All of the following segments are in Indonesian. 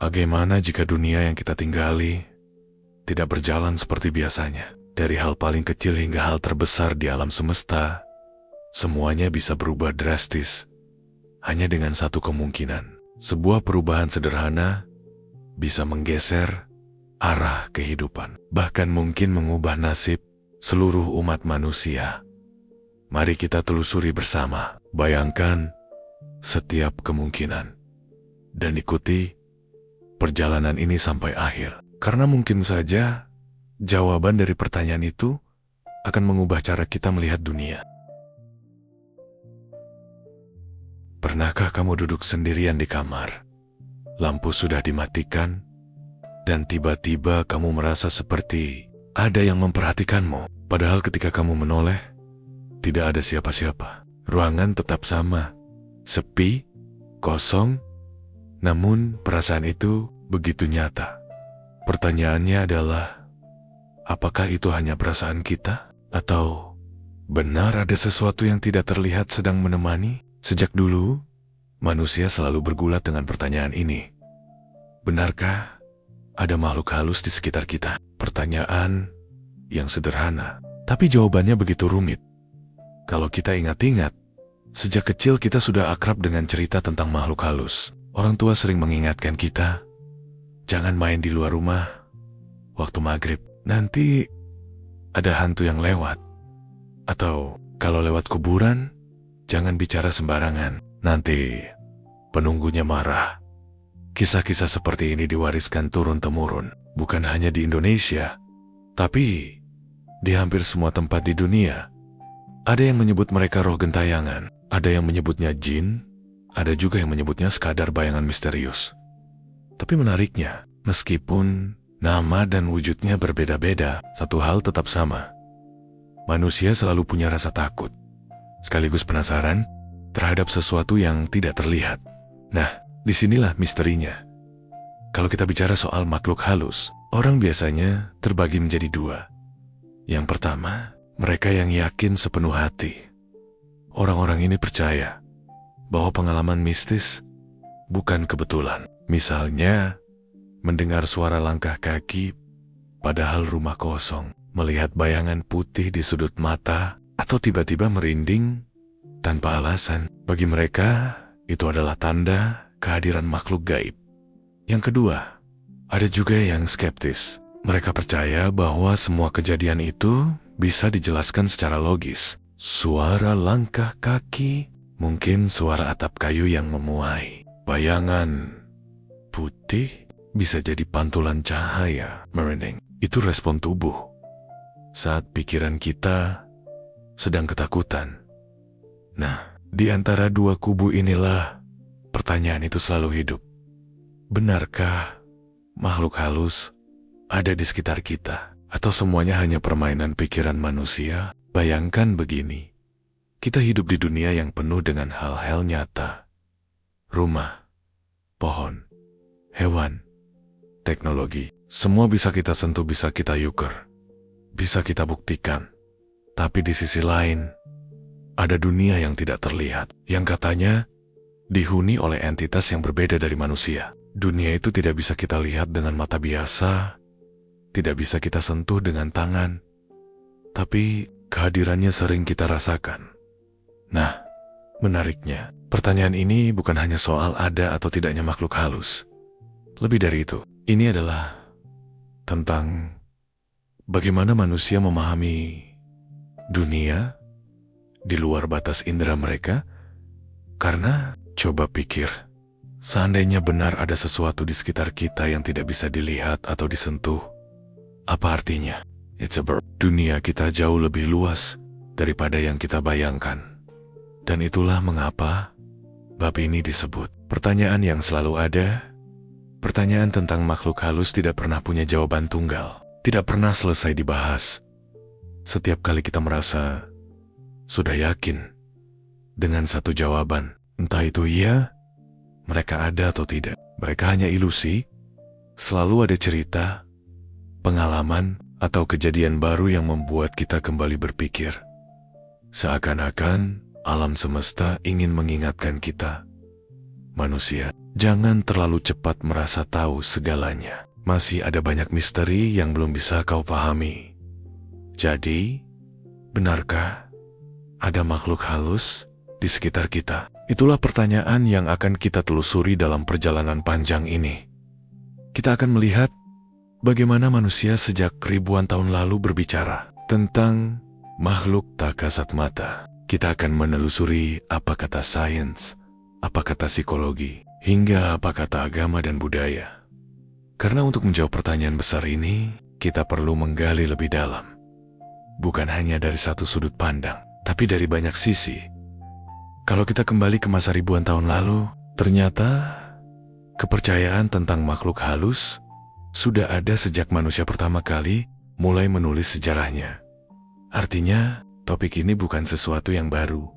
Bagaimana jika dunia yang kita tinggali tidak berjalan seperti biasanya? Dari hal paling kecil hingga hal terbesar di alam semesta, semuanya bisa berubah drastis. Hanya dengan satu kemungkinan. Sebuah perubahan sederhana bisa menggeser arah kehidupan. Bahkan mungkin mengubah nasib seluruh umat manusia. Mari kita telusuri bersama. Bayangkan setiap kemungkinan. Dan ikuti perjalanan ini sampai akhir. Karena mungkin saja jawaban dari pertanyaan itu akan mengubah cara kita melihat dunia. Pernahkah kamu duduk sendirian di kamar? Lampu sudah dimatikan, dan tiba-tiba kamu merasa seperti ada yang memperhatikanmu. Padahal ketika kamu menoleh, tidak ada siapa-siapa. Ruangan tetap sama, sepi, kosong, namun perasaan itu begitu nyata. Pertanyaannya adalah, apakah itu hanya perasaan kita? Atau benar ada sesuatu yang tidak terlihat sedang menemani? Sejak dulu, manusia selalu bergulat dengan pertanyaan ini. Benarkah ada makhluk halus di sekitar kita? Pertanyaan yang sederhana, tapi jawabannya begitu rumit. Kalau kita ingat-ingat, sejak kecil kita sudah akrab dengan cerita tentang makhluk halus. Orang tua sering mengingatkan kita, jangan main di luar rumah waktu maghrib, nanti ada hantu yang lewat. Atau kalau lewat kuburan, jangan bicara sembarangan, nanti penunggunya marah. Kisah-kisah seperti ini diwariskan turun-temurun, bukan hanya di Indonesia, tapi di hampir semua tempat di dunia. Ada yang menyebut mereka roh gentayangan, ada yang menyebutnya jin, ada juga yang menyebutnya sekadar bayangan misterius. Tapi menariknya, meskipun nama dan wujudnya berbeda-beda, satu hal tetap sama. Manusia selalu punya rasa takut, sekaligus penasaran terhadap sesuatu yang tidak terlihat. Nah, disinilah misterinya. Kalau kita bicara soal makhluk halus, orang biasanya terbagi menjadi dua. Yang pertama, mereka yang yakin sepenuh hati. Orang-orang ini percaya bahwa pengalaman mistis bukan kebetulan. Misalnya, mendengar suara langkah kaki padahal rumah kosong, melihat bayangan putih di sudut mata, atau tiba-tiba merinding tanpa alasan. Bagi mereka, itu adalah tanda kehadiran makhluk gaib. Yang kedua, ada juga yang skeptis. Mereka percaya bahwa semua kejadian itu bisa dijelaskan secara logis. Suara langkah kaki, mungkin suara atap kayu yang memuai. Bayangan putih bisa jadi pantulan cahaya merinding. Itu respon tubuh saat pikiran kita sedang ketakutan. Nah, di antara dua kubu inilah pertanyaan itu selalu hidup. Benarkah makhluk halus ada di sekitar kita? Atau semuanya hanya permainan pikiran manusia? Bayangkan begini, kita hidup di dunia yang penuh dengan hal-hal nyata. Rumah, pohon, hewan, teknologi, semua bisa kita sentuh, bisa kita ukur, bisa kita buktikan. Tapi di sisi lain, ada dunia yang tidak terlihat, yang katanya dihuni oleh entitas yang berbeda dari manusia. Dunia itu tidak bisa kita lihat dengan mata biasa, tidak bisa kita sentuh dengan tangan, tapi kehadirannya sering kita rasakan. Nah, menariknya, pertanyaan ini bukan hanya soal ada atau tidaknya makhluk halus. Lebih dari itu, ini adalah tentang bagaimana manusia memahami dunia di luar batas indera mereka. Karena coba pikir, seandainya benar ada sesuatu di sekitar kita yang tidak bisa dilihat atau disentuh, apa artinya? It's a bird. Dunia kita jauh lebih luas daripada yang kita bayangkan. Dan itulah mengapa bab ini disebut pertanyaan yang selalu ada. Pertanyaan tentang makhluk halus tidak pernah punya jawaban tunggal, tidak pernah selesai dibahas. Setiap kali kita merasa sudah yakin dengan satu jawaban, entah itu iya, mereka ada atau tidak, mereka hanya ilusi, selalu ada cerita, pengalaman, atau kejadian baru yang membuat kita kembali berpikir. Seakan-akan alam semesta ingin mengingatkan kita Manusia, jangan terlalu cepat merasa tahu segalanya. Masih ada banyak misteri yang belum bisa kau pahami. Jadi, benarkah ada makhluk halus di sekitar kita? Itulah pertanyaan yang akan kita telusuri dalam perjalanan panjang ini. Kita akan melihat bagaimana manusia sejak ribuan tahun lalu berbicara tentang makhluk tak kasat mata. Kita akan menelusuri apa kata sains, apa kata psikologi, hingga apa kata agama dan budaya. Karena untuk menjawab pertanyaan besar ini, kita perlu menggali lebih dalam. Bukan hanya dari satu sudut pandang, tapi dari banyak sisi. Kalau kita kembali ke masa ribuan tahun lalu, ternyata kepercayaan tentang makhluk halus sudah ada sejak manusia pertama kali mulai menulis sejarahnya. Artinya, topik ini bukan sesuatu yang baru.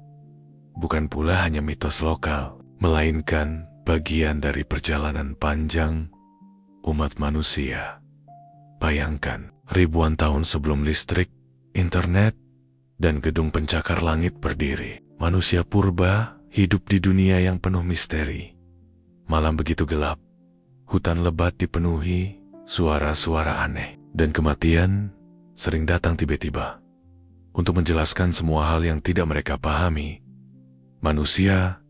Bukan pula hanya mitos lokal, melainkan bagian dari perjalanan panjang umat manusia. Bayangkan, ribuan tahun sebelum listrik, internet, dan gedung pencakar langit berdiri, manusia purba hidup di dunia yang penuh misteri. Malam begitu gelap, hutan lebat dipenuhi suara-suara aneh, dan kematian sering datang tiba-tiba. Untuk menjelaskan semua hal yang tidak mereka pahami, manusia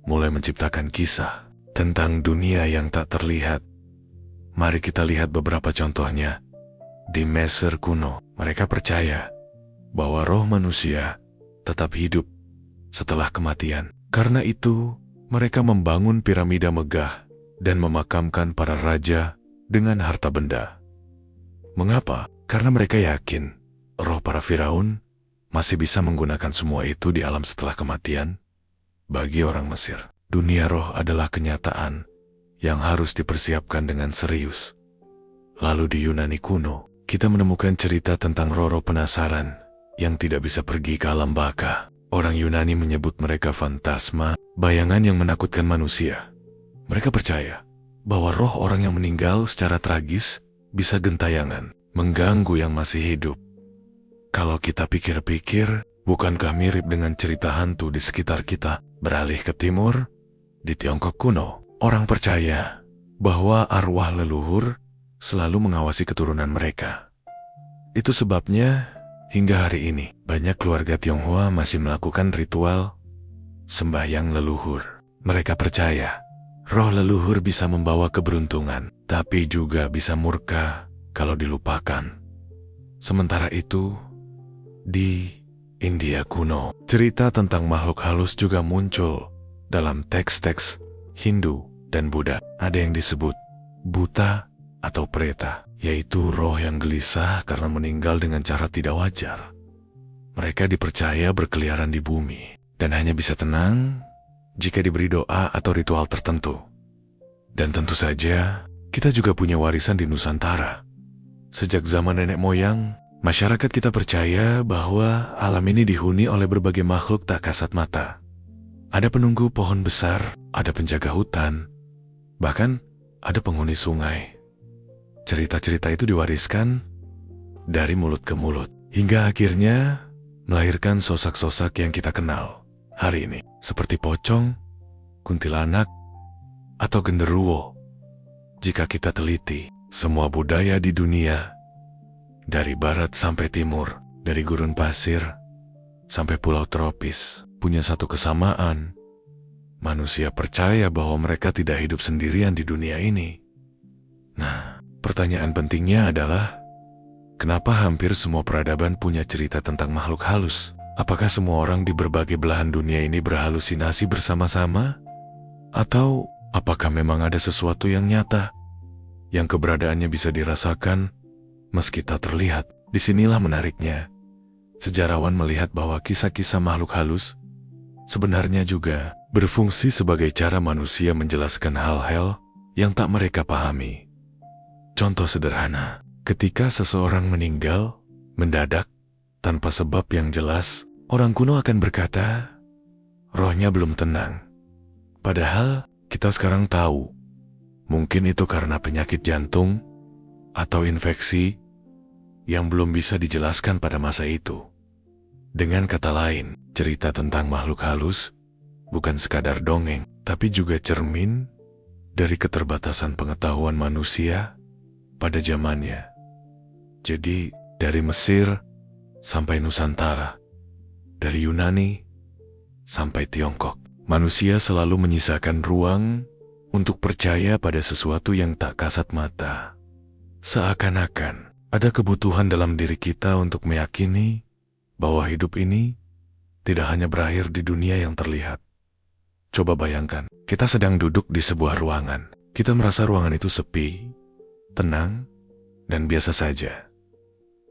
mulai menciptakan kisah tentang dunia yang tak terlihat. Mari kita lihat beberapa contohnya. Di Mesir kuno, mereka percaya bahwa roh manusia tetap hidup setelah kematian. Karena itu, mereka membangun piramida megah dan memakamkan para raja dengan harta benda. Mengapa? Karena mereka yakin roh para Firaun masih bisa menggunakan semua itu di alam setelah kematian. Bagi orang Mesir, dunia roh adalah kenyataan yang harus dipersiapkan dengan serius. Lalu di Yunani kuno, kita menemukan cerita tentang Roro penasaran yang tidak bisa pergi ke alam baka. Orang Yunani menyebut mereka fantasma, bayangan yang menakutkan manusia. Mereka percaya bahwa roh orang yang meninggal secara tragis bisa gentayangan, mengganggu yang masih hidup. Kalau kita pikir-pikir, bukankah mirip dengan cerita hantu di sekitar kita? Beralih ke timur, di Tiongkok kuno, orang percaya bahwa arwah leluhur selalu mengawasi keturunan mereka. Itu sebabnya, hingga hari ini, banyak keluarga Tionghoa masih melakukan ritual sembahyang leluhur. Mereka percaya, roh leluhur bisa membawa keberuntungan, tapi juga bisa murka kalau dilupakan. Sementara itu, di India kuno, cerita tentang makhluk halus juga muncul dalam teks-teks Hindu dan Buddha. Ada yang disebut buta atau preta, yaitu roh yang gelisah karena meninggal dengan cara tidak wajar. Mereka dipercaya berkeliaran di bumi dan hanya bisa tenang jika diberi doa atau ritual tertentu. Dan tentu saja, kita juga punya warisan di Nusantara. Sejak zaman nenek moyang, masyarakat kita percaya bahwa alam ini dihuni oleh berbagai makhluk tak kasat mata. Ada penunggu pohon besar, ada penjaga hutan, bahkan ada penghuni sungai. Cerita-cerita itu diwariskan dari mulut ke mulut, hingga akhirnya melahirkan sosok-sosok yang kita kenal hari ini, seperti pocong, kuntilanak, atau genderuwo. Jika kita teliti, semua budaya di dunia, dari barat sampai timur, dari gurun pasir sampai pulau tropis, punya satu kesamaan. Manusia percaya bahwa mereka tidak hidup sendirian di dunia ini. Nah, pertanyaan pentingnya adalah, kenapa hampir semua peradaban punya cerita tentang makhluk halus? Apakah semua orang di berbagai belahan dunia ini berhalusinasi bersama-sama? Atau apakah memang ada sesuatu yang nyata, yang keberadaannya bisa dirasakan meski tak terlihat? Disinilah menariknya. Sejarawan melihat bahwa kisah-kisah makhluk halus sebenarnya juga berfungsi sebagai cara manusia menjelaskan hal-hal yang tak mereka pahami. Contoh sederhana, ketika seseorang meninggal mendadak tanpa sebab yang jelas, orang kuno akan berkata, rohnya belum tenang. Padahal kita sekarang tahu, mungkin itu karena penyakit jantung atau infeksi yang belum bisa dijelaskan pada masa itu. Dengan kata lain, cerita tentang makhluk halus bukan sekadar dongeng, tapi juga cermin dari keterbatasan pengetahuan manusia pada zamannya. Jadi, dari Mesir sampai Nusantara, dari Yunani sampai Tiongkok, manusia selalu menyisakan ruang untuk percaya pada sesuatu yang tak kasat mata. Seakan-akan ada kebutuhan dalam diri kita untuk meyakini bahwa hidup ini tidak hanya berakhir di dunia yang terlihat. Coba bayangkan, kita sedang duduk di sebuah ruangan. Kita merasa ruangan itu sepi, tenang, dan biasa saja.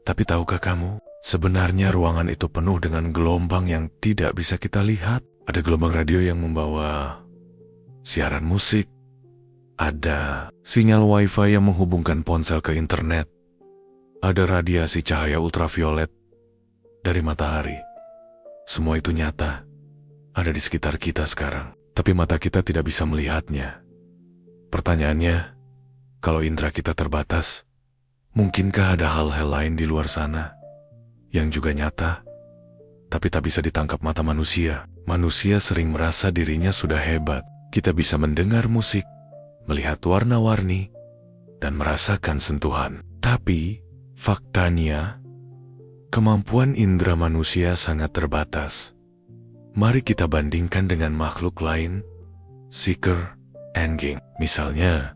Tapi tahukah kamu, sebenarnya ruangan itu penuh dengan gelombang yang tidak bisa kita lihat. Ada gelombang radio yang membawa siaran musik, ada sinyal wifi yang menghubungkan ponsel ke internet, ada radiasi cahaya ultraviolet dari matahari. Semua itu nyata, ada di sekitar kita sekarang, tapi mata kita tidak bisa melihatnya. Pertanyaannya, kalau indera kita terbatas, mungkinkah ada hal-hal lain di luar sana yang juga nyata, tapi tak bisa ditangkap mata manusia? Manusia sering merasa dirinya sudah hebat. Kita bisa mendengar musik, melihat warna-warni, dan merasakan sentuhan. Tapi, faktanya, kemampuan indera manusia sangat terbatas. Mari kita bandingkan dengan makhluk lain, seeker and gang. Misalnya,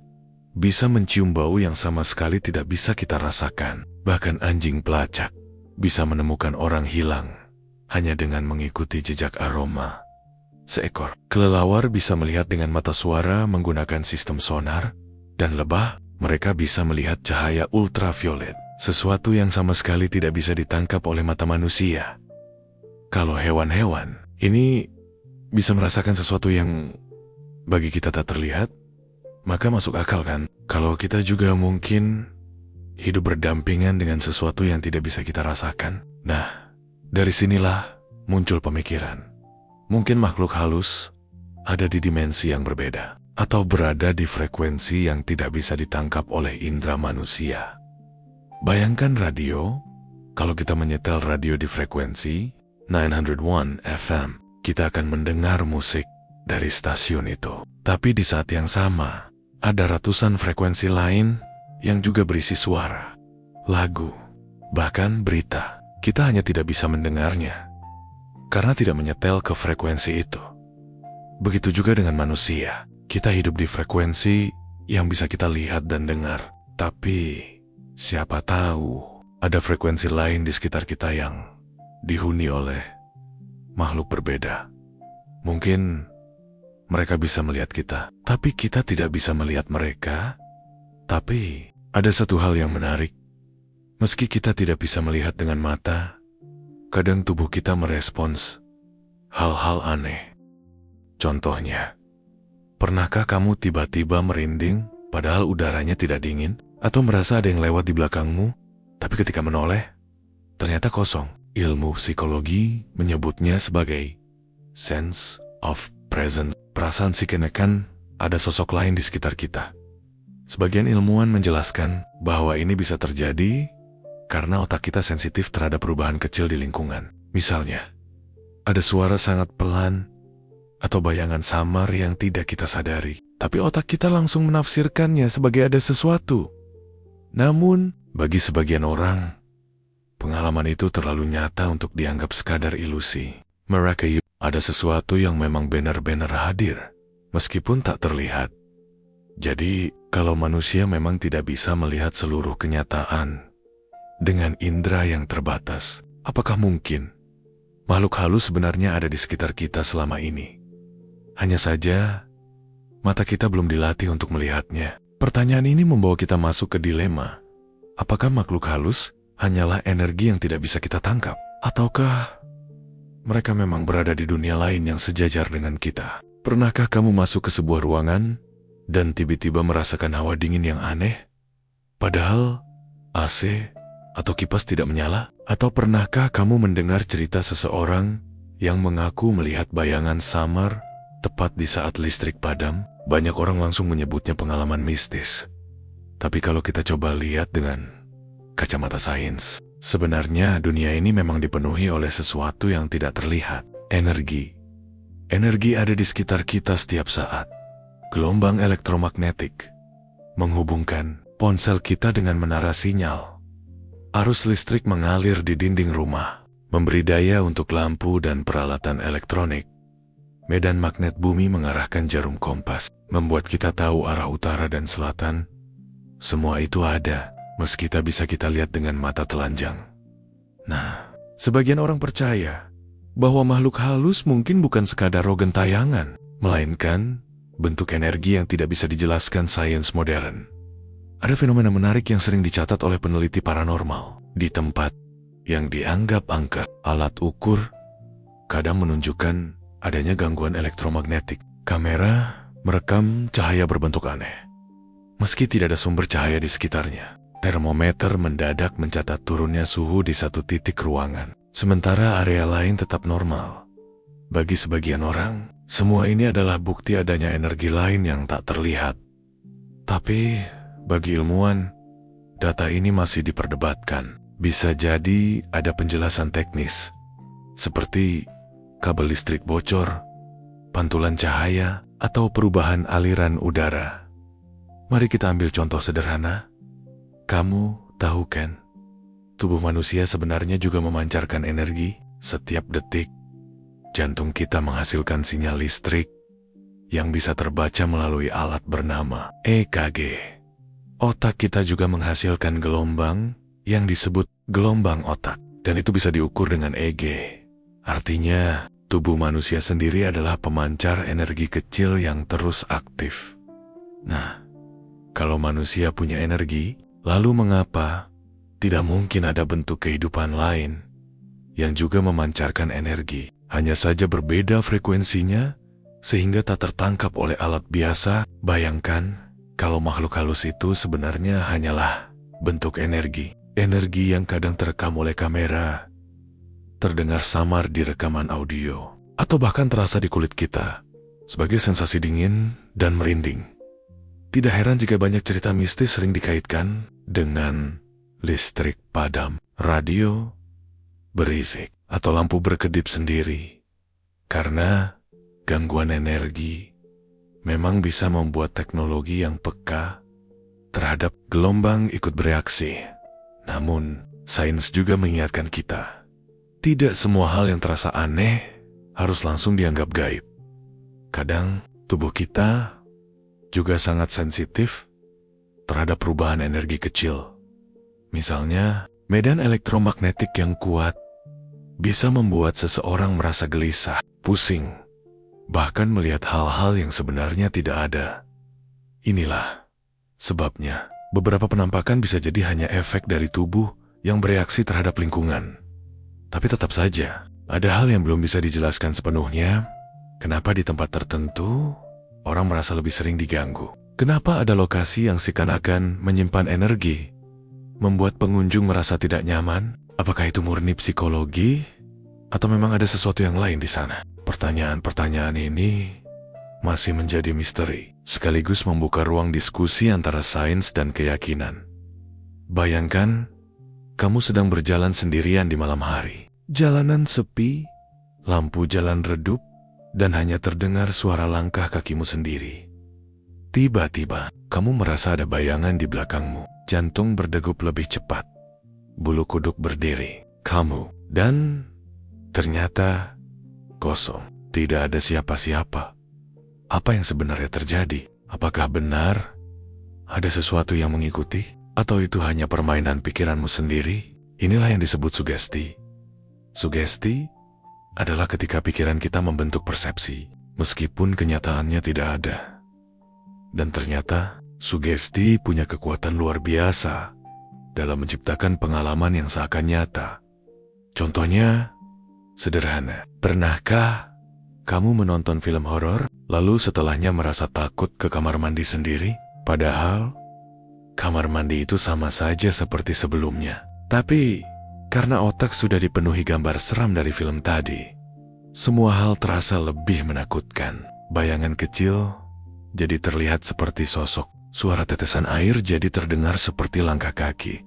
bisa mencium bau yang sama sekali tidak bisa kita rasakan. Bahkan anjing pelacak bisa menemukan orang hilang hanya dengan mengikuti jejak aroma. Seekor kelelawar bisa melihat dengan mata suara menggunakan sistem sonar, dan lebah mereka bisa melihat cahaya ultraviolet, sesuatu yang sama sekali tidak bisa ditangkap oleh mata manusia. Kalau hewan-hewan ini bisa merasakan sesuatu yang bagi kita tak terlihat, maka masuk akal kan kalau kita juga mungkin hidup berdampingan dengan sesuatu yang tidak bisa kita rasakan. Nah, dari sinilah muncul pemikiran. Mungkin makhluk halus ada di dimensi yang berbeda, atau berada di frekuensi yang tidak bisa ditangkap oleh indera manusia. Bayangkan radio, kalau kita menyetel radio di frekuensi 901 FM, kita akan mendengar musik dari stasiun itu. Tapi di saat yang sama, ada ratusan frekuensi lain yang juga berisi suara, lagu, bahkan berita. Kita hanya tidak bisa mendengarnya karena tidak menyetel ke frekuensi itu. Begitu juga dengan manusia. Kita hidup di frekuensi yang bisa kita lihat dan dengar. Tapi, siapa tahu ada frekuensi lain di sekitar kita yang dihuni oleh makhluk berbeda. Mungkin mereka bisa melihat kita, tapi kita tidak bisa melihat mereka. Tapi, ada satu hal yang menarik. Meski kita tidak bisa melihat dengan mata, kadang tubuh kita merespons hal-hal aneh. Contohnya, pernahkah kamu tiba-tiba merinding padahal udaranya tidak dingin? Atau merasa ada yang lewat di belakangmu, tapi ketika menoleh, ternyata kosong? Ilmu psikologi menyebutnya sebagai sense of presence. Perasaan seakan-akan ada sosok lain di sekitar kita. Sebagian ilmuwan menjelaskan bahwa ini bisa terjadi karena otak kita sensitif terhadap perubahan kecil di lingkungan. Misalnya, ada suara sangat pelan atau bayangan samar yang tidak kita sadari, tapi otak kita langsung menafsirkannya sebagai ada sesuatu. Namun, bagi sebagian orang, pengalaman itu terlalu nyata untuk dianggap sekadar ilusi. Mereka ada sesuatu yang memang benar-benar hadir, meskipun tak terlihat. Jadi, kalau manusia memang tidak bisa melihat seluruh kenyataan dengan indera yang terbatas, apakah mungkin makhluk halus sebenarnya ada di sekitar kita selama ini? Hanya saja, mata kita belum dilatih untuk melihatnya. Pertanyaan ini membawa kita masuk ke dilema. Apakah makhluk halus hanyalah energi yang tidak bisa kita tangkap? Ataukah mereka memang berada di dunia lain yang sejajar dengan kita? Pernahkah kamu masuk ke sebuah ruangan dan tiba-tiba merasakan hawa dingin yang aneh? Padahal AC atau kipas tidak menyala? Atau pernahkah kamu mendengar cerita seseorang yang mengaku melihat bayangan samar tepat di saat listrik padam? Banyak orang langsung menyebutnya pengalaman mistis. Tapi kalau kita coba lihat dengan kacamata sains, sebenarnya dunia ini memang dipenuhi oleh sesuatu yang tidak terlihat. Energi. Energi ada di sekitar kita setiap saat. Gelombang elektromagnetik menghubungkan ponsel kita dengan menara sinyal. Arus listrik mengalir di dinding rumah, memberi daya untuk lampu dan peralatan elektronik. Medan magnet bumi mengarahkan jarum kompas, membuat kita tahu arah utara dan selatan. Semua itu ada, meski tak bisa kita lihat dengan mata telanjang. Nah, sebagian orang percaya bahwa makhluk halus mungkin bukan sekadar roh gentayangan, melainkan bentuk energi yang tidak bisa dijelaskan sains modern. Ada fenomena menarik yang sering dicatat oleh peneliti paranormal. Di tempat yang dianggap angker, alat ukur kadang menunjukkan adanya gangguan elektromagnetik. Kamera merekam cahaya berbentuk aneh, meski tidak ada sumber cahaya di sekitarnya. Termometer mendadak mencatat turunnya suhu di satu titik ruangan, sementara area lain tetap normal. Bagi sebagian orang, semua ini adalah bukti adanya energi lain yang tak terlihat. Tapi bagi ilmuwan, data ini masih diperdebatkan. Bisa jadi ada penjelasan teknis, seperti kabel listrik bocor, pantulan cahaya, atau perubahan aliran udara. Mari kita ambil contoh sederhana. Kamu tahu kan, tubuh manusia sebenarnya juga memancarkan energi setiap detik. Jantung kita menghasilkan sinyal listrik yang bisa terbaca melalui alat bernama EKG. Otak kita juga menghasilkan gelombang yang disebut gelombang otak, dan itu bisa diukur dengan EG. Artinya, tubuh manusia sendiri adalah pemancar energi kecil yang terus aktif. Nah, kalau manusia punya energi, lalu mengapa tidak mungkin ada bentuk kehidupan lain yang juga memancarkan energi? Hanya saja berbeda frekuensinya, sehingga tak tertangkap oleh alat biasa. Bayangkan kalau makhluk halus itu sebenarnya hanyalah bentuk energi. Energi yang kadang terekam oleh kamera, terdengar samar di rekaman audio, atau bahkan terasa di kulit kita sebagai sensasi dingin dan merinding. Tidak heran jika banyak cerita mistis sering dikaitkan dengan listrik padam, radio berisik, atau lampu berkedip sendiri. Karena gangguan energi memang bisa membuat teknologi yang peka terhadap gelombang ikut bereaksi. Namun, sains juga mengingatkan kita, tidak semua hal yang terasa aneh harus langsung dianggap gaib. Kadang, tubuh kita juga sangat sensitif terhadap perubahan energi kecil. Misalnya, medan elektromagnetik yang kuat bisa membuat seseorang merasa gelisah, pusing, bahkan melihat hal-hal yang sebenarnya tidak ada. Inilah sebabnya beberapa penampakan bisa jadi hanya efek dari tubuh yang bereaksi terhadap lingkungan. Tapi tetap saja, ada hal yang belum bisa dijelaskan sepenuhnya. Kenapa di tempat tertentu, orang merasa lebih sering diganggu? Kenapa ada lokasi yang seakan-akan menyimpan energi, membuat pengunjung merasa tidak nyaman? Apakah itu murni psikologi? Atau memang ada sesuatu yang lain di sana? Pertanyaan-pertanyaan ini masih menjadi misteri, sekaligus membuka ruang diskusi antara sains dan keyakinan. Bayangkan, kamu sedang berjalan sendirian di malam hari. Jalanan sepi, lampu jalan redup, dan hanya terdengar suara langkah kakimu sendiri. Tiba-tiba, kamu merasa ada bayangan di belakangmu. Jantung berdegup lebih cepat. Bulu kuduk berdiri. Dan ternyata kosong. Tidak ada siapa-siapa. Apa yang sebenarnya terjadi? Apakah benar ada sesuatu yang mengikuti? Atau itu hanya permainan pikiranmu sendiri? Inilah yang disebut sugesti. Sugesti adalah ketika pikiran kita membentuk persepsi, meskipun kenyataannya tidak ada. Dan ternyata, sugesti punya kekuatan luar biasa dalam menciptakan pengalaman yang seakan nyata. Contohnya, sederhana. Pernahkah kamu menonton film horor, lalu setelahnya merasa takut ke kamar mandi sendiri? Padahal, kamar mandi itu sama saja seperti sebelumnya. Tapi, karena otak sudah dipenuhi gambar seram dari film tadi, semua hal terasa lebih menakutkan. Bayangan kecil jadi terlihat seperti sosok. Suara tetesan air jadi terdengar seperti langkah kaki.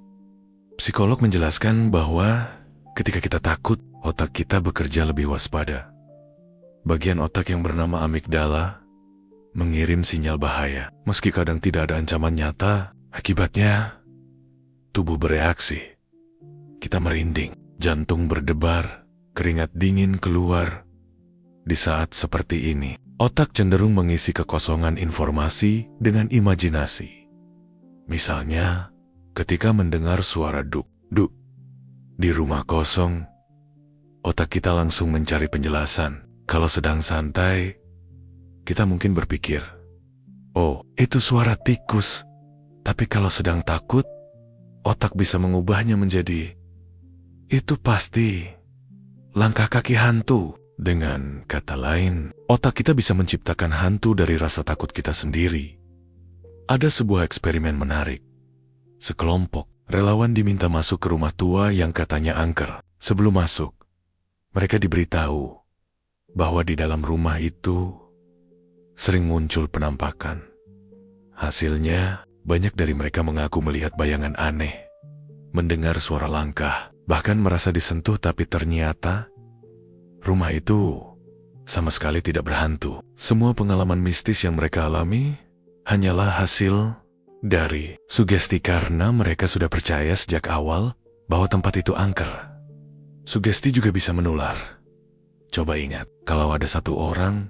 Psikolog menjelaskan bahwa ketika kita takut, otak kita bekerja lebih waspada. Bagian otak yang bernama amigdala mengirim sinyal bahaya. Meski kadang tidak ada ancaman nyata, akibatnya tubuh bereaksi. Kita merinding, jantung berdebar, keringat dingin keluar. Di saat seperti ini, otak cenderung mengisi kekosongan informasi dengan imajinasi. Misalnya, ketika mendengar suara duk-duk di rumah kosong, otak kita langsung mencari penjelasan. Kalau sedang santai, kita mungkin berpikir, oh, itu suara tikus. Tapi kalau sedang takut, otak bisa mengubahnya menjadi, itu pasti langkah kaki hantu. Dengan kata lain, otak kita bisa menciptakan hantu dari rasa takut kita sendiri. Ada sebuah eksperimen menarik. Sekelompok relawan diminta masuk ke rumah tua yang katanya angker. Sebelum masuk, mereka diberitahu bahwa di dalam rumah itu sering muncul penampakan. Hasilnya, banyak dari mereka mengaku melihat bayangan aneh, mendengar suara langkah, bahkan merasa disentuh, tapi ternyata rumah itu sama sekali tidak berhantu. Semua pengalaman mistis yang mereka alami hanyalah hasil dari sugesti karena mereka sudah percaya sejak awal bahwa tempat itu angker. Sugesti juga bisa menular. Coba ingat, kalau ada satu orang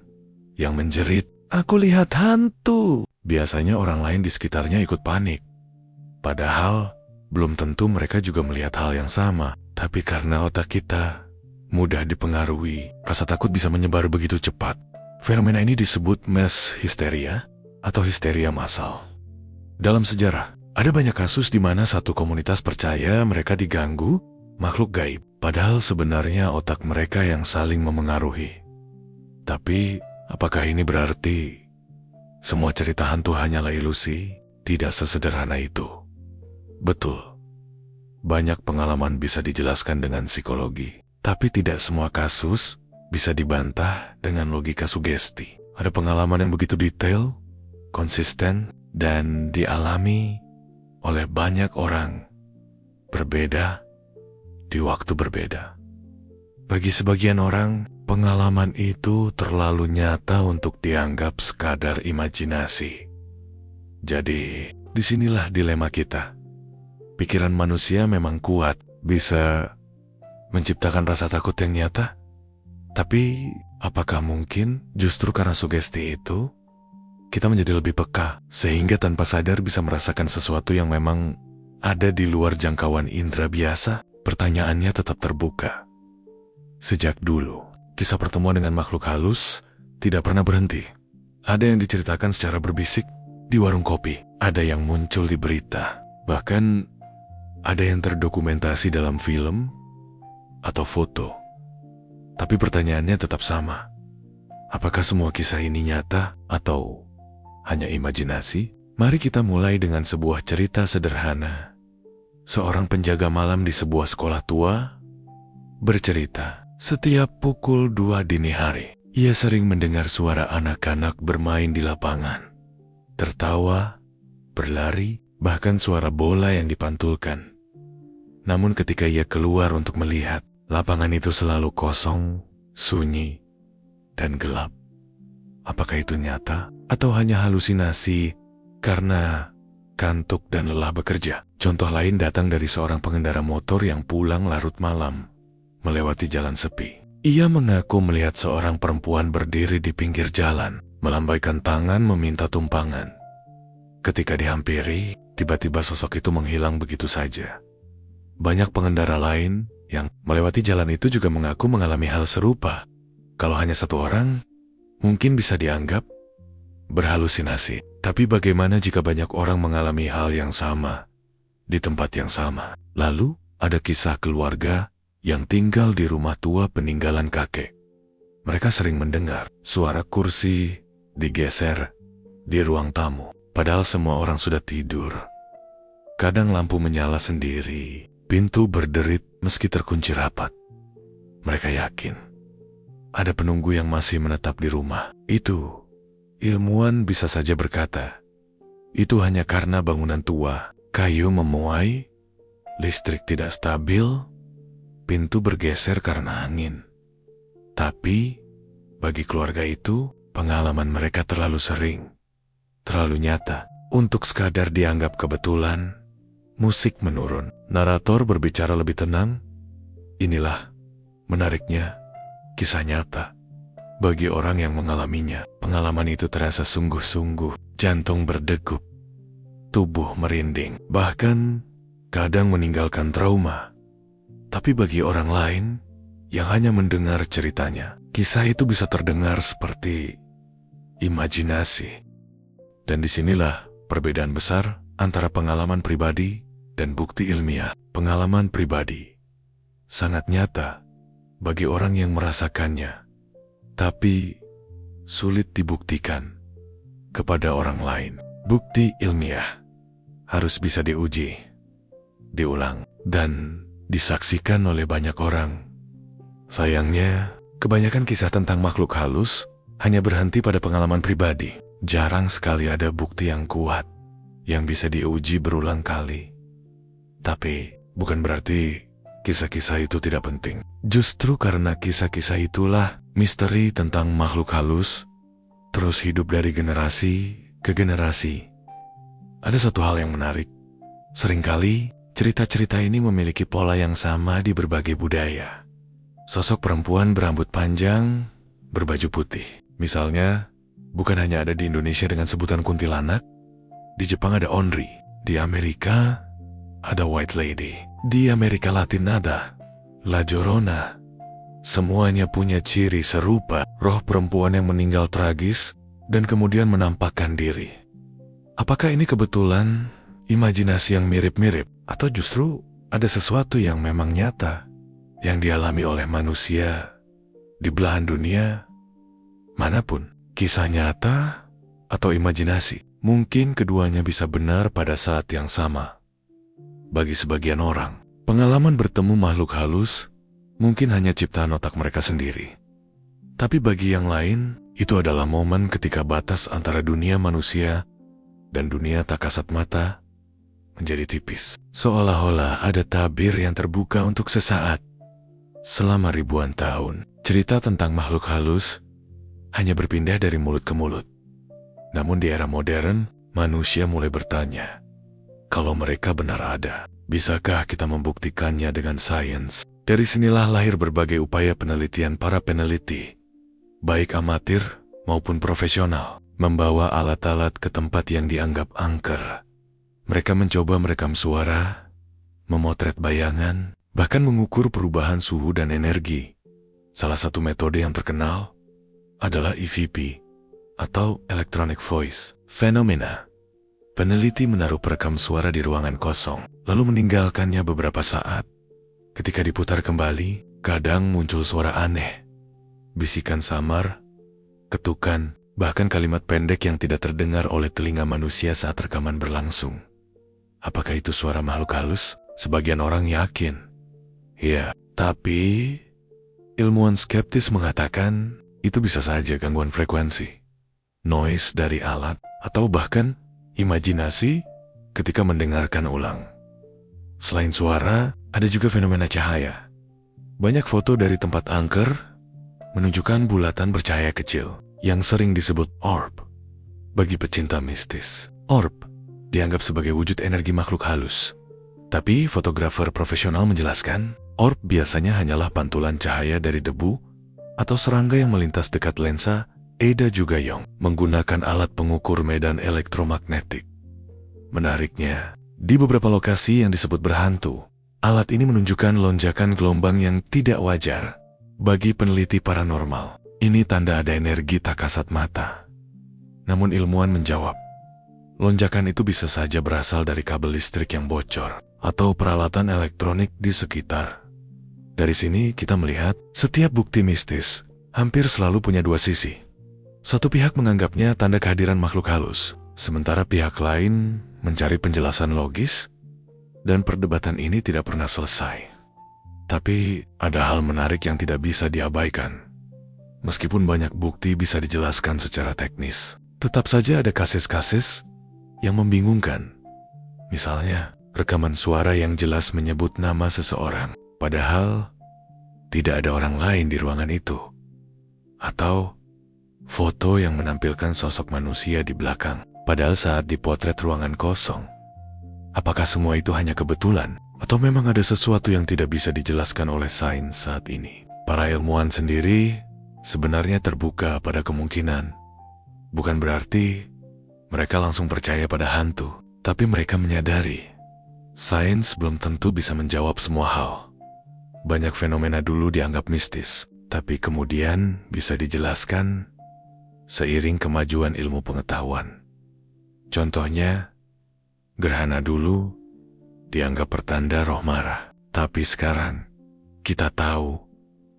yang menjerit, "Aku lihat hantu," biasanya orang lain di sekitarnya ikut panik. Padahal, belum tentu mereka juga melihat hal yang sama. Tapi karena otak kita mudah dipengaruhi, rasa takut bisa menyebar begitu cepat. Fenomena ini disebut mass hysteria atau histeria massal. Dalam sejarah, ada banyak kasus di mana satu komunitas percaya mereka diganggu makhluk gaib, padahal sebenarnya otak mereka yang saling memengaruhi. Tapi, apakah ini berarti semua cerita hantu hanyalah ilusi? Tidak sesederhana itu. Betul, banyak pengalaman bisa dijelaskan dengan psikologi, tapi tidak semua kasus bisa dibantah dengan logika sugesti. Ada pengalaman yang begitu detail, konsisten, dan dialami oleh banyak orang berbeda di waktu berbeda. Bagi sebagian orang, pengalaman itu terlalu nyata untuk dianggap sekadar imajinasi. Jadi, disinilah dilema kita. Pikiran manusia memang kuat, bisa menciptakan rasa takut yang nyata. Tapi, apakah mungkin justru karena sugesti itu, kita menjadi lebih peka, sehingga tanpa sadar bisa merasakan sesuatu yang memang ada di luar jangkauan indera biasa? Pertanyaannya tetap terbuka. Sejak dulu, kisah pertemuan dengan makhluk halus tidak pernah berhenti. Ada yang diceritakan secara berbisik di warung kopi, ada yang muncul di berita, bahkan ada yang terdokumentasi dalam film atau foto. Tapi pertanyaannya tetap sama. Apakah semua kisah ini nyata atau hanya imajinasi? Mari kita mulai dengan sebuah cerita sederhana. Seorang penjaga malam di sebuah sekolah tua bercerita, setiap pukul 2 dini hari, ia sering mendengar suara anak-anak bermain di lapangan. Tertawa, berlari, bahkan suara bola yang dipantulkan. Namun ketika ia keluar untuk melihat, lapangan itu selalu kosong, sunyi, dan gelap. Apakah itu nyata atau hanya halusinasi karena kantuk dan lelah bekerja? Contoh lain datang dari seorang pengendara motor yang pulang larut malam, melewati jalan sepi. Ia mengaku melihat seorang perempuan berdiri di pinggir jalan, melambaikan tangan meminta tumpangan. Ketika dihampiri, tiba-tiba sosok itu menghilang begitu saja. Banyak pengendara lain yang melewati jalan itu juga mengaku mengalami hal serupa. Kalau hanya satu orang, mungkin bisa dianggap berhalusinasi. Tapi bagaimana jika banyak orang mengalami hal yang sama di tempat yang sama? Lalu, ada kisah keluarga yang tinggal di rumah tua peninggalan kakek. Mereka sering mendengar suara kursi digeser di ruang tamu, padahal semua orang sudah tidur. Kadang lampu menyala sendiri, pintu berderit meski terkunci rapat. Mereka yakin ada penunggu yang masih menetap di rumah itu. Ilmuwan bisa saja berkata, itu hanya karena bangunan tua, kayu memuai, listrik tidak stabil, pintu bergeser karena angin. Tapi, Bagi keluarga itu, pengalaman mereka terlalu sering, terlalu nyata, untuk sekadar dianggap kebetulan. Musik menurun, narator berbicara lebih tenang. Inilah menariknya kisah nyata. Bagi orang yang mengalaminya, pengalaman itu terasa sungguh-sungguh, jantung berdegup, tubuh merinding, bahkan kadang meninggalkan trauma. Tapi bagi orang lain yang hanya mendengar ceritanya, kisah itu bisa terdengar seperti imajinasi. Dan disinilah perbedaan besar antara pengalaman pribadi dan bukti ilmiah. Pengalaman pribadi sangat nyata bagi orang yang merasakannya, tapi sulit dibuktikan kepada orang lain. Bukti ilmiah harus bisa diuji, diulang, dan disaksikan oleh banyak orang. Sayangnya, kebanyakan kisah tentang makhluk halus hanya berhenti pada pengalaman pribadi. Jarang sekali ada bukti yang kuat yang bisa diuji berulang kali. Tapi bukan berarti kisah-kisah itu tidak penting. Justru karena kisah-kisah itulah misteri tentang makhluk halus terus hidup dari generasi ke generasi. Ada satu hal yang menarik. Seringkali cerita-cerita ini memiliki pola yang sama di berbagai budaya. Sosok perempuan berambut panjang, berbaju putih. Misalnya, bukan hanya ada di Indonesia dengan sebutan kuntilanak. Di Jepang ada Onri. Di Amerika ada White Lady. Di Amerika Latin ada La Llorona. Semuanya punya ciri serupa, roh perempuan yang meninggal tragis dan kemudian menampakkan diri. Apakah ini kebetulan, imajinasi yang mirip-mirip, atau justru ada sesuatu yang memang nyata yang dialami oleh manusia di belahan dunia manapun? Kisah nyata atau imajinasi? Mungkin keduanya bisa benar pada saat yang sama. Bagi sebagian orang, pengalaman bertemu makhluk halus mungkin hanya ciptaan otak mereka sendiri. Tapi bagi yang lain, itu adalah momen ketika batas antara dunia manusia dan dunia tak kasat mata menjadi tipis. Seolah-olah ada tabir yang terbuka untuk sesaat. Selama ribuan tahun, cerita tentang makhluk halus hanya berpindah dari mulut ke mulut. Namun di era modern, manusia mulai bertanya, kalau mereka benar ada, bisakah kita membuktikannya dengan sains? Dari sinilah lahir berbagai upaya penelitian para peneliti, baik amatir maupun profesional, membawa alat-alat ke tempat yang dianggap angker. Mereka mencoba merekam suara, memotret bayangan, bahkan mengukur perubahan suhu dan energi. Salah satu metode yang terkenal adalah EVP, atau Electronic Voice Phenomena. Peneliti menaruh perekam suara di ruangan kosong, lalu meninggalkannya beberapa saat. Ketika diputar kembali, kadang muncul suara aneh, bisikan samar, ketukan, bahkan kalimat pendek yang tidak terdengar oleh telinga manusia saat rekaman berlangsung. Apakah itu suara makhluk halus? Sebagian orang yakin. Ya, tapi ilmuwan skeptis mengatakan itu bisa saja gangguan frekuensi, noise dari alat, atau bahkan imajinasi ketika mendengarkan ulang. Selain suara, ada juga fenomena cahaya. Banyak foto dari tempat angker menunjukkan bulatan bercahaya kecil yang sering disebut orb. Bagi pecinta mistis, orb dianggap sebagai wujud energi makhluk halus. Tapi fotografer profesional menjelaskan, orb biasanya hanyalah pantulan cahaya dari debu atau serangga yang melintas dekat lensa. Ada juga yang menggunakan alat pengukur medan elektromagnetik. Menariknya, di beberapa lokasi yang disebut berhantu, alat ini menunjukkan lonjakan gelombang yang tidak wajar. Bagi peneliti paranormal, ini tanda ada energi tak kasat mata. Namun ilmuwan menjawab, lonjakan itu bisa saja berasal dari kabel listrik yang bocor atau peralatan elektronik di sekitar. Dari sini kita melihat setiap bukti mistis hampir selalu punya dua sisi. Satu pihak menganggapnya tanda kehadiran makhluk halus, sementara pihak lain mencari penjelasan logis, dan perdebatan ini tidak pernah selesai. Tapi ada hal menarik yang tidak bisa diabaikan. Meskipun banyak bukti bisa dijelaskan secara teknis, tetap saja ada kasus-kasus yang membingungkan. Misalnya, rekaman suara yang jelas menyebut nama seseorang, padahal tidak ada orang lain di ruangan itu. Atau foto yang menampilkan sosok manusia di belakang, padahal saat dipotret ruangan kosong. Apakah semua itu hanya kebetulan? Atau memang ada sesuatu yang tidak bisa dijelaskan oleh sains saat ini? Para ilmuwan sendiri sebenarnya terbuka pada kemungkinan. Bukan berarti mereka langsung percaya pada hantu, tapi mereka menyadari sains belum tentu bisa menjawab semua hal. Banyak fenomena dulu dianggap mistis, tapi kemudian bisa dijelaskan seiring kemajuan ilmu pengetahuan. Contohnya, gerhana dulu dianggap pertanda roh marah, tapi sekarang kita tahu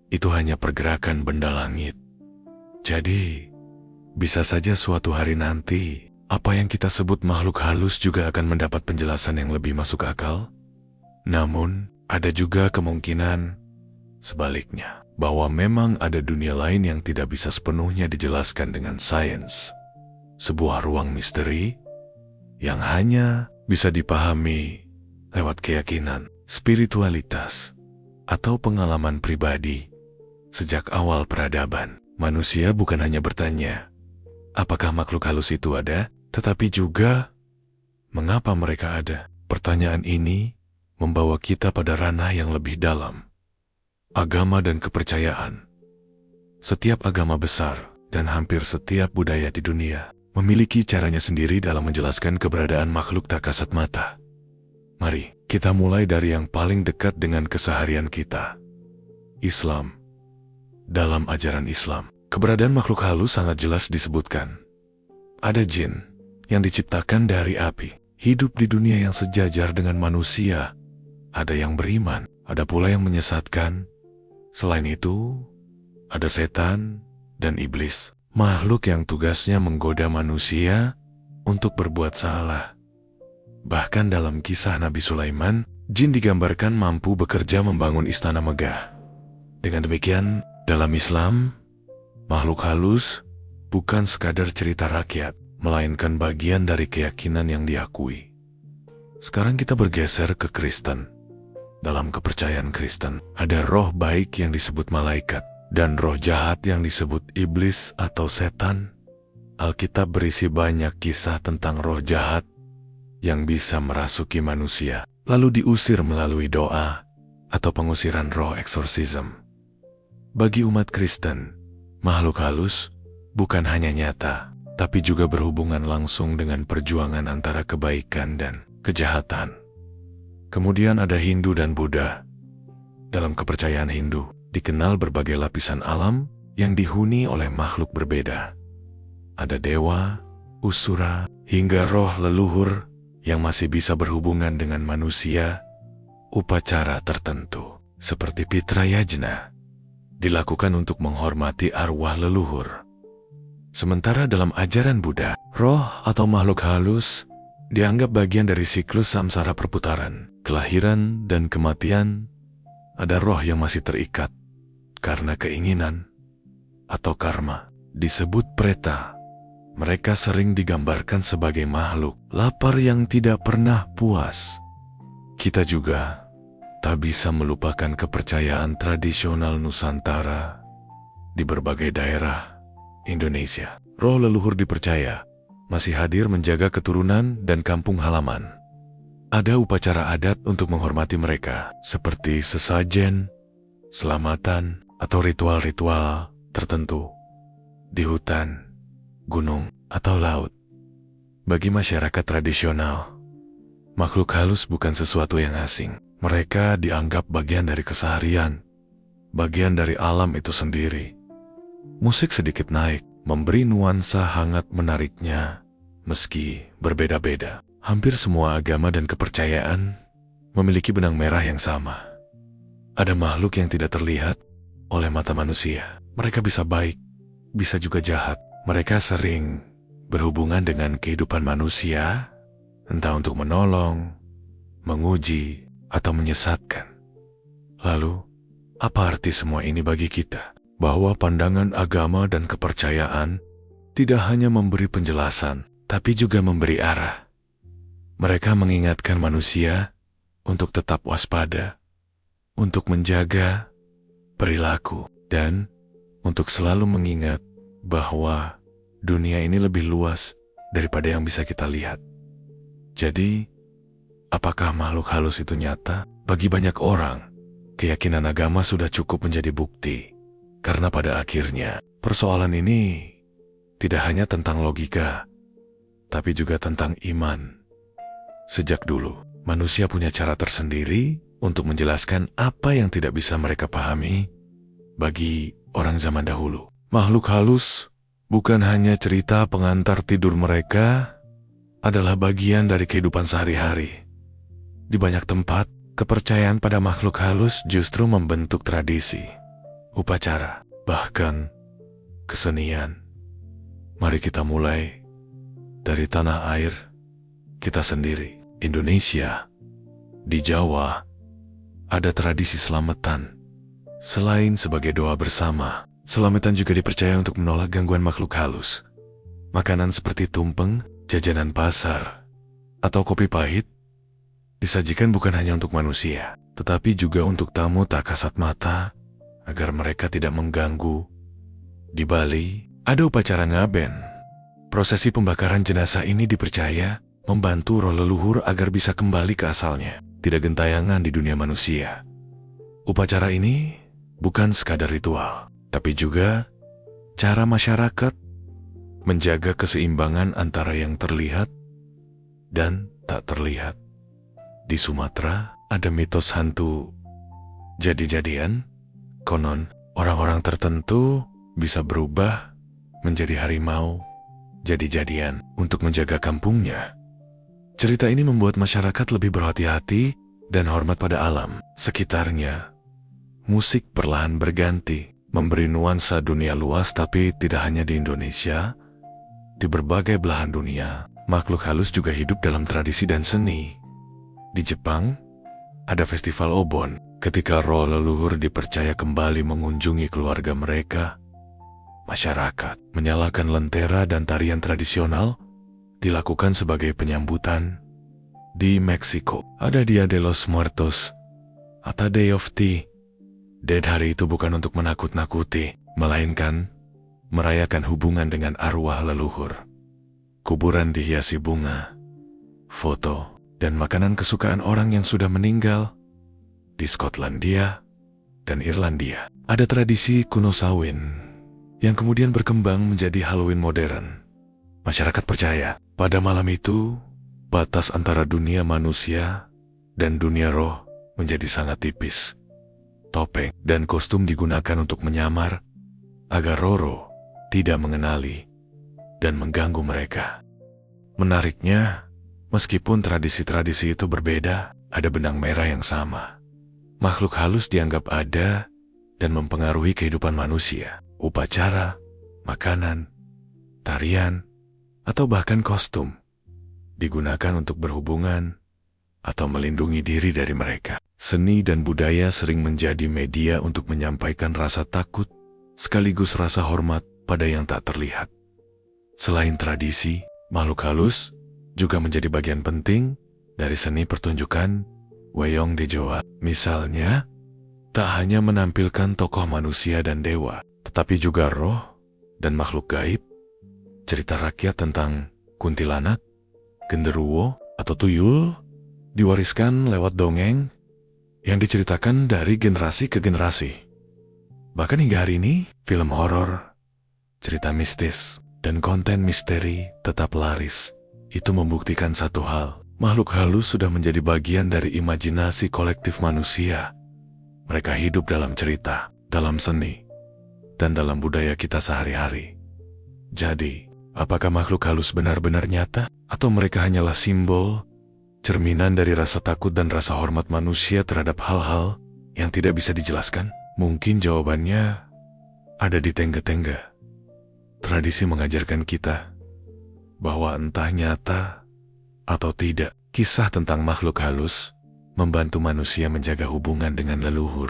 itu hanya pergerakan benda langit. Jadi, bisa saja suatu hari nanti, apa yang kita sebut makhluk halus juga akan mendapat penjelasan yang lebih masuk akal. Namun, ada juga kemungkinan sebaliknya, bahwa memang ada dunia lain yang tidak bisa sepenuhnya dijelaskan dengan sains. Sebuah ruang misteri yang hanya bisa dipahami lewat keyakinan, spiritualitas, atau pengalaman pribadi. Sejak awal peradaban, manusia bukan hanya bertanya, apakah makhluk halus itu ada, tetapi juga mengapa mereka ada. Pertanyaan ini membawa kita pada ranah yang lebih dalam. Agama dan kepercayaan. Setiap agama besar dan hampir setiap budaya di dunia memiliki caranya sendiri dalam menjelaskan keberadaan makhluk tak kasat mata. Mari kita mulai dari yang paling dekat dengan keseharian kita. Islam. Dalam ajaran Islam, keberadaan makhluk halus sangat jelas disebutkan. Ada jin yang diciptakan dari api, hidup di dunia yang sejajar dengan manusia. Ada yang beriman, ada pula yang menyesatkan. Selain itu, ada setan dan iblis, makhluk yang tugasnya menggoda manusia untuk berbuat salah. Bahkan dalam kisah Nabi Sulaiman, jin digambarkan mampu bekerja membangun istana megah. Dengan demikian, dalam Islam, makhluk halus bukan sekadar cerita rakyat, melainkan bagian dari keyakinan yang diakui. Sekarang kita bergeser ke Kristen. Dalam kepercayaan Kristen, ada roh baik yang disebut malaikat, dan roh jahat yang disebut iblis atau setan. Alkitab berisi banyak kisah tentang roh jahat yang bisa merasuki manusia, lalu diusir melalui doa atau pengusiran roh eksorsisme. Bagi umat Kristen, makhluk halus bukan hanya nyata, tapi juga berhubungan langsung dengan perjuangan antara kebaikan dan kejahatan. Kemudian ada Hindu dan Buddha. Dalam kepercayaan Hindu, dikenal berbagai lapisan alam yang dihuni oleh makhluk berbeda. Ada dewa, usura, hingga roh leluhur yang masih bisa berhubungan dengan manusia. Upacara tertentu, seperti Pitra Yajna, dilakukan untuk menghormati arwah leluhur. Sementara dalam ajaran Buddha, roh atau makhluk halus dianggap bagian dari siklus samsara perputaran, kelahiran dan kematian. Ada roh yang masih terikat karena keinginan atau karma, disebut preta. Mereka sering digambarkan sebagai makhluk lapar yang tidak pernah puas. Kita juga tak bisa melupakan kepercayaan tradisional Nusantara. Di berbagai daerah Indonesia, roh leluhur dipercaya masih hadir menjaga keturunan dan kampung halaman. Ada upacara adat untuk menghormati mereka, seperti sesajen, selamatan, atau ritual-ritual tertentu di hutan, gunung, atau laut. Bagi masyarakat tradisional, makhluk halus bukan sesuatu yang asing. Mereka dianggap bagian dari keseharian, bagian dari alam itu sendiri. Musik sedikit naik, memberi nuansa hangat menariknya, meski berbeda-beda. Hampir semua agama dan kepercayaan memiliki benang merah yang sama. Ada makhluk yang tidak terlihat oleh mata manusia. Mereka bisa baik, bisa juga jahat. Mereka sering berhubungan dengan kehidupan manusia, entah untuk menolong, menguji, atau menyesatkan. Lalu, apa arti semua ini bagi kita? Bahwa pandangan agama dan kepercayaan tidak hanya memberi penjelasan, tapi juga memberi arah. Mereka mengingatkan manusia untuk tetap waspada, untuk menjaga perilaku, dan untuk selalu mengingat bahwa dunia ini lebih luas daripada yang bisa kita lihat. Jadi, apakah makhluk halus itu nyata? Bagi banyak orang, keyakinan agama sudah cukup menjadi bukti. Karena pada akhirnya, persoalan ini tidak hanya tentang logika, tapi juga tentang iman. Sejak dulu, manusia punya cara tersendiri untuk menjelaskan apa yang tidak bisa mereka pahami. Bagi orang zaman dahulu, makhluk halus bukan hanya cerita pengantar tidur mereka, adalah bagian dari kehidupan sehari-hari. Di banyak tempat, kepercayaan pada makhluk halus justru membentuk tradisi, upacara, bahkan kesenian. Mari kita mulai dari tanah air kita sendiri, Indonesia. Di Jawa, ada tradisi selamatan. Selain sebagai doa bersama, selamatan juga dipercaya untuk menolak gangguan makhluk halus. Makanan seperti tumpeng, jajanan pasar, atau kopi pahit disajikan bukan hanya untuk manusia, tetapi juga untuk tamu tak kasat mata, agar mereka tidak mengganggu. Di Bali, ada upacara ngaben. Prosesi pembakaran jenazah ini dipercaya membantu roh leluhur agar bisa kembali ke asalnya, tidak gentayangan di dunia manusia. Upacara ini bukan sekadar ritual, tapi juga cara masyarakat menjaga keseimbangan antara yang terlihat dan tak terlihat. Di Sumatera, ada mitos hantu jadi-jadian. Konon, orang-orang tertentu bisa berubah menjadi harimau jadi-jadian untuk menjaga kampungnya. Cerita ini membuat masyarakat lebih berhati-hati dan hormat pada alam sekitarnya. Musik perlahan berganti, memberi nuansa dunia luas, tapi tidak hanya di Indonesia. Di berbagai belahan dunia, makhluk halus juga hidup dalam tradisi dan seni. Di Jepang, ada festival Obon. Ketika roh leluhur dipercaya kembali mengunjungi keluarga mereka, masyarakat menyalakan lentera dan tarian tradisional dilakukan sebagai penyambutan. Di Meksiko, ada Dia de los Muertos atau Day of the Dead. Hari itu bukan untuk menakut-nakuti, melainkan merayakan hubungan dengan arwah leluhur. Kuburan dihiasi bunga, foto, dan makanan kesukaan orang yang sudah meninggal. Di Skotlandia dan Irlandia, ada tradisi kuno Samhain yang kemudian berkembang menjadi Halloween modern. Masyarakat percaya pada malam itu, batas antara dunia manusia dan dunia roh menjadi sangat tipis. Topeng dan kostum digunakan untuk menyamar agar roh tidak mengenali dan mengganggu mereka. Menariknya, meskipun tradisi-tradisi itu berbeda, ada benang merah yang sama. Makhluk halus dianggap ada dan mempengaruhi kehidupan manusia. Upacara, makanan, tarian, atau bahkan kostum digunakan untuk berhubungan atau melindungi diri dari mereka. Seni dan budaya sering menjadi media untuk menyampaikan rasa takut sekaligus rasa hormat pada yang tak terlihat. Selain tradisi, makhluk halus juga menjadi bagian penting dari seni pertunjukan wayang di Jawa. Misalnya, tak hanya menampilkan tokoh manusia dan dewa, tetapi juga roh dan makhluk gaib. Cerita rakyat tentang kuntilanak, genderuwo, atau tuyul diwariskan lewat dongeng yang diceritakan dari generasi ke generasi. Bahkan hingga hari ini, film horor, cerita mistis, dan konten misteri tetap laris. Itu membuktikan satu hal, makhluk halus sudah menjadi bagian dari imajinasi kolektif manusia. Mereka hidup dalam cerita, dalam seni, dan dalam budaya kita sehari-hari. Jadi, apakah makhluk halus benar-benar nyata? Atau mereka hanyalah simbol, cerminan dari rasa takut dan rasa hormat manusia terhadap hal-hal yang tidak bisa dijelaskan? Mungkin jawabannya ada di tengga-tengga. Tradisi mengajarkan kita bahwa entah nyata atau tidak, kisah tentang makhluk halus membantu manusia menjaga hubungan dengan leluhur,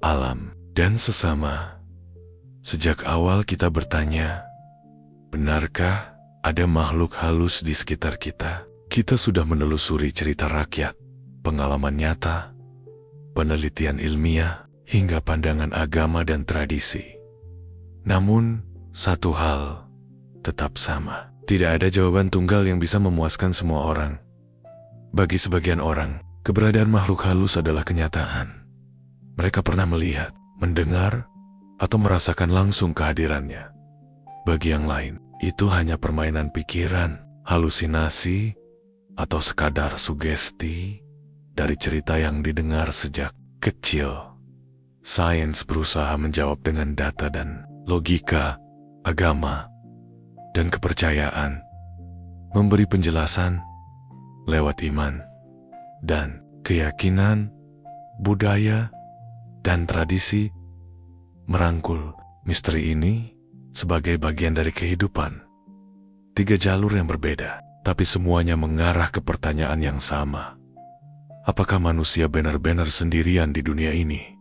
alam, dan sesama. Sejak awal kita bertanya, benarkah ada makhluk halus di sekitar kita? Kita sudah menelusuri cerita rakyat, pengalaman nyata, penelitian ilmiah, hingga pandangan agama dan tradisi. Namun, satu hal tetap sama. Tidak ada jawaban tunggal yang bisa memuaskan semua orang. Bagi sebagian orang, keberadaan makhluk halus adalah kenyataan. Mereka pernah melihat, mendengar, atau merasakan langsung kehadirannya. Bagi yang lain, itu hanya permainan pikiran, halusinasi, atau sekadar sugesti dari cerita yang didengar sejak kecil. Sains berusaha menjawab dengan data dan logika, agama, dan kepercayaan, memberi penjelasan lewat iman dan keyakinan, budaya, dan tradisi, merangkul misteri ini sebagai bagian dari kehidupan. 3 jalur yang berbeda, tapi semuanya mengarah ke pertanyaan yang sama. Apakah manusia benar-benar sendirian di dunia ini?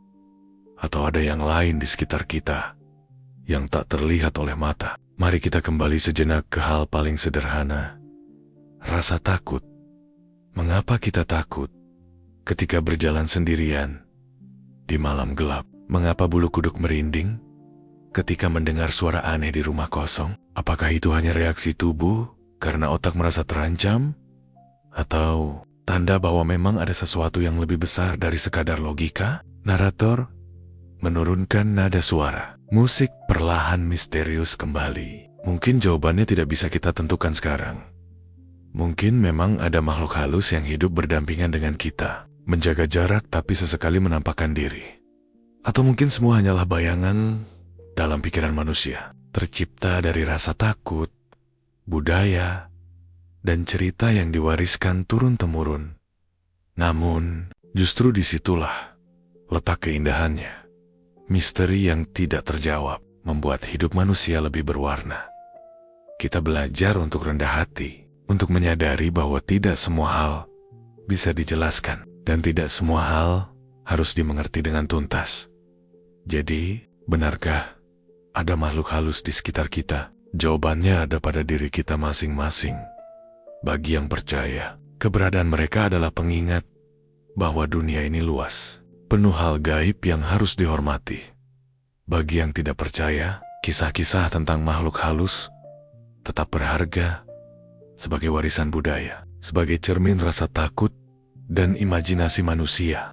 Atau ada yang lain di sekitar kita yang tak terlihat oleh mata? Mari kita kembali sejenak ke hal paling sederhana. Rasa takut. Mengapa kita takut ketika berjalan sendirian di malam gelap? Mengapa bulu kuduk merinding ketika mendengar suara aneh di rumah kosong? Apakah itu hanya reaksi tubuh karena otak merasa terancam? Atau tanda bahwa memang ada sesuatu yang lebih besar dari sekadar logika? Narator menurunkan nada suara. Musik perlahan misterius kembali. Mungkin jawabannya tidak bisa kita tentukan sekarang. Mungkin memang ada makhluk halus yang hidup berdampingan dengan kita, menjaga jarak tapi sesekali menampakkan diri. Atau mungkin semua hanyalah bayangan dalam pikiran manusia, tercipta dari rasa takut, budaya, dan cerita yang diwariskan turun-temurun. Namun, justru disitulah letak keindahannya. Misteri yang tidak terjawab membuat hidup manusia lebih berwarna. Kita belajar untuk rendah hati, untuk menyadari bahwa tidak semua hal bisa dijelaskan, dan tidak semua hal harus dimengerti dengan tuntas. Jadi, benarkah ada makhluk halus di sekitar kita? Jawabannya ada pada diri kita masing-masing. Bagi yang percaya, keberadaan mereka adalah pengingat bahwa dunia ini luas, penuh hal gaib yang harus dihormati. Bagi yang tidak percaya, kisah-kisah tentang makhluk halus tetap berharga sebagai warisan budaya, sebagai cermin rasa takut dan imajinasi manusia.